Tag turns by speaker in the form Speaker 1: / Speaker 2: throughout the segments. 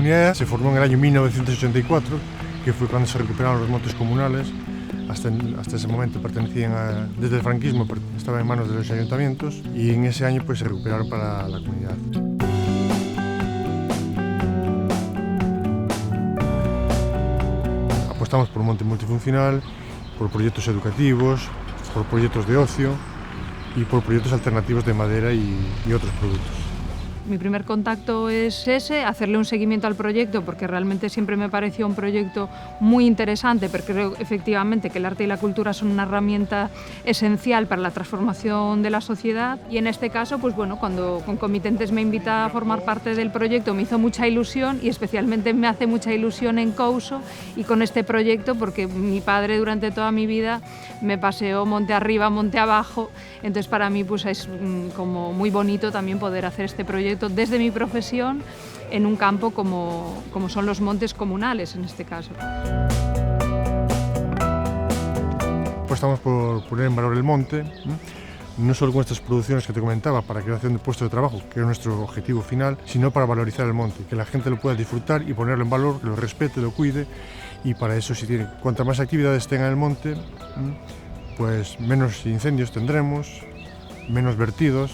Speaker 1: comunidad se formó en el año 1984, que fue cuando se recuperaron los montes comunales. Hasta ese momento desde el franquismo estaba en manos de los ayuntamientos y en ese año pues se recuperaron para la comunidad. Apostamos por un monte multifuncional, por proyectos educativos, por proyectos de ocio y por proyectos alternativos de madera y otros productos.
Speaker 2: Mi primer contacto es ese, hacerle un seguimiento al proyecto, porque realmente siempre me pareció un proyecto muy interesante, pero creo efectivamente que el arte y la cultura son una herramienta esencial para la transformación de la sociedad. Y en este caso, pues bueno, cuando Concomitentes me invita a formar parte del proyecto, me hizo mucha ilusión y especialmente me hace mucha ilusión en Couso y con este proyecto, porque mi padre durante toda mi vida me paseó monte arriba, monte abajo, entonces para mí pues es como muy bonito también poder hacer este proyecto desde mi profesión en un campo como son los montes comunales en este caso.
Speaker 1: Apostamos por poner en valor el monte, no solo con estas producciones que te comentaba para creación de puestos de trabajo, que es nuestro objetivo final, sino para valorizar el monte, que la gente lo pueda disfrutar y ponerlo en valor, que lo respete, lo cuide, y para eso cuanta más actividades tenga el monte, pues menos incendios tendremos, menos vertidos,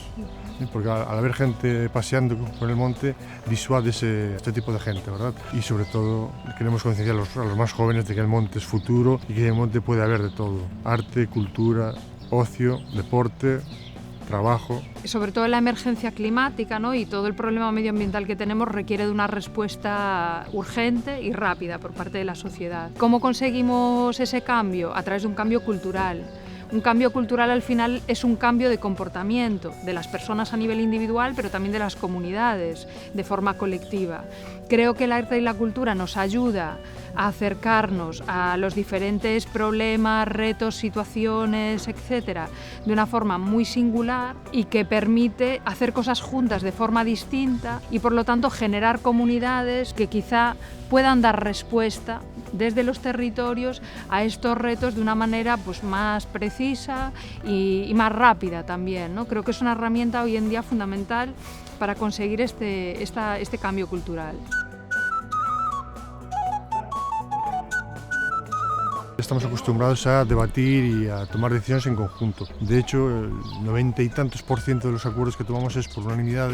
Speaker 1: porque al haber gente paseando por el monte disuade este tipo de gente, ¿verdad? Y sobre todo queremos concienciar a los más jóvenes de que el monte es futuro y que en el monte puede haber de todo: arte, cultura, ocio, deporte, trabajo.
Speaker 2: Sobre todo la emergencia climática, ¿no? Y todo el problema medioambiental que tenemos requiere de una respuesta urgente y rápida por parte de la sociedad. ¿Cómo conseguimos ese cambio? A través de un cambio cultural. Un cambio cultural al final es un cambio de comportamiento de las personas a nivel individual, pero también de las comunidades, de forma colectiva. Creo que el arte y la cultura nos ayuda a acercarnos a los diferentes problemas, retos, situaciones, etcétera, de una forma muy singular y que permite hacer cosas juntas de forma distinta y por lo tanto generar comunidades que quizá puedan dar respuesta desde los territorios a estos retos de una manera pues, más precisa y más rápida también, ¿no? Creo que es una herramienta hoy en día fundamental para conseguir este cambio cultural.
Speaker 1: Estamos acostumbrados a debatir y a tomar decisiones en conjunto. De hecho, el 90 y tantos % de los acuerdos que tomamos es por unanimidad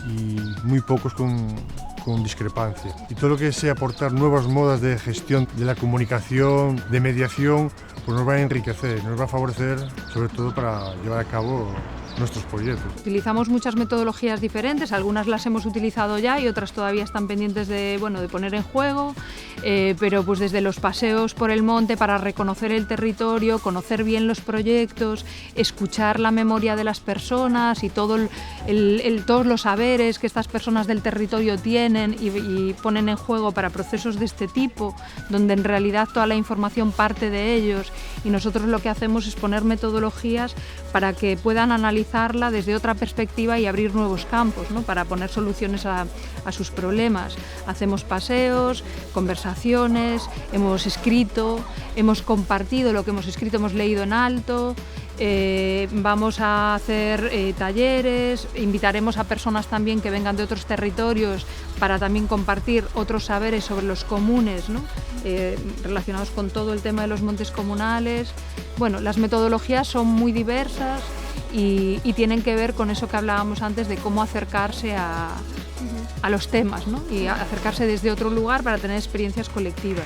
Speaker 1: y muy pocos con discrepancia. Y todo lo que sea aportar nuevas modas de gestión de la comunicación, de mediación, pues nos va a enriquecer, nos va a favorecer, sobre todo para llevar a cabo nuestros proyectos.
Speaker 2: Utilizamos muchas metodologías diferentes, algunas las hemos utilizado ya y otras todavía están pendientes de poner en juego, pero pues desde los paseos por el monte para reconocer el territorio, conocer bien los proyectos, escuchar la memoria de las personas y todos los saberes que estas personas del territorio tienen y ponen en juego para procesos de este tipo, donde en realidad toda la información parte de ellos y nosotros lo que hacemos es poner metodologías para que puedan analizarla desde otra perspectiva y abrir nuevos campos, ¿no? Para poner soluciones a sus problemas. Hacemos paseos, conversaciones, hemos escrito, hemos compartido lo que hemos escrito, hemos leído en alto, vamos a hacer talleres, invitaremos a personas también que vengan de otros territorios para también compartir otros saberes sobre los comunes, ¿no? Relacionados con todo el tema de los montes comunales. Bueno, las metodologías son muy diversas y tienen que ver con eso que hablábamos antes de cómo acercarse a los temas, ¿no? Y acercarse desde otro lugar para tener experiencias colectivas.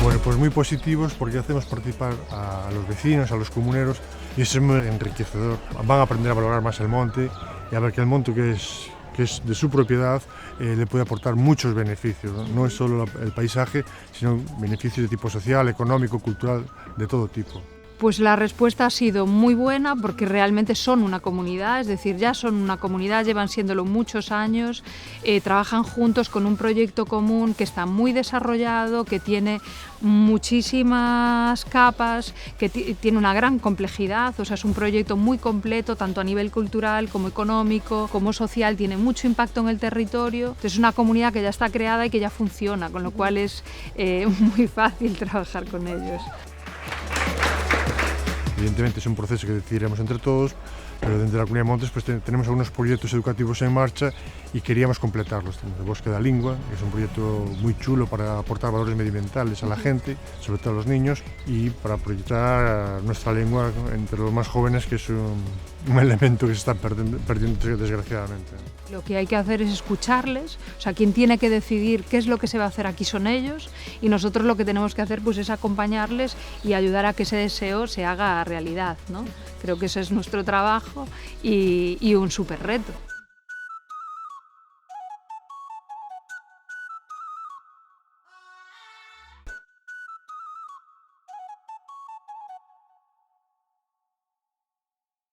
Speaker 1: Bueno, pues muy positivos porque hacemos participar a los vecinos, a los comuneros y eso es muy enriquecedor. Van a aprender a valorar más el monte y a ver que el monte que es de su propiedad le puede aportar muchos beneficios, ¿no? No es solo el paisaje, sino beneficios de tipo social, económico, cultural, de todo tipo.
Speaker 2: Pues la respuesta ha sido muy buena porque realmente son una comunidad, es decir, ya son una comunidad, llevan siéndolo muchos años, trabajan juntos con un proyecto común que está muy desarrollado, que tiene muchísimas capas, que tiene una gran complejidad, o sea, es un proyecto muy completo, tanto a nivel cultural como económico, como social, tiene mucho impacto en el territorio. Entonces, es una comunidad que ya está creada y que ya funciona, con lo cual es muy fácil trabajar con ellos.
Speaker 1: Evidentemente es un proceso que decidiremos entre todos, pero dentro de la Comunidad de Montes pues tenemos algunos proyectos educativos en marcha y queríamos completarlos. Tenemos el Bosque da Lingua, que es un proyecto muy chulo para aportar valores medioambientales a la gente, sobre todo a los niños, y para proyectar nuestra lengua entre los más jóvenes, que es un elemento que se está perdiendo desgraciadamente.
Speaker 2: Lo que hay que hacer es escucharles, o sea, quien tiene que decidir qué es lo que se va a hacer aquí son ellos, y nosotros lo que tenemos que hacer pues es acompañarles y ayudar a que ese deseo se haga realidad, ¿no? Creo que ese es nuestro trabajo y un súper reto.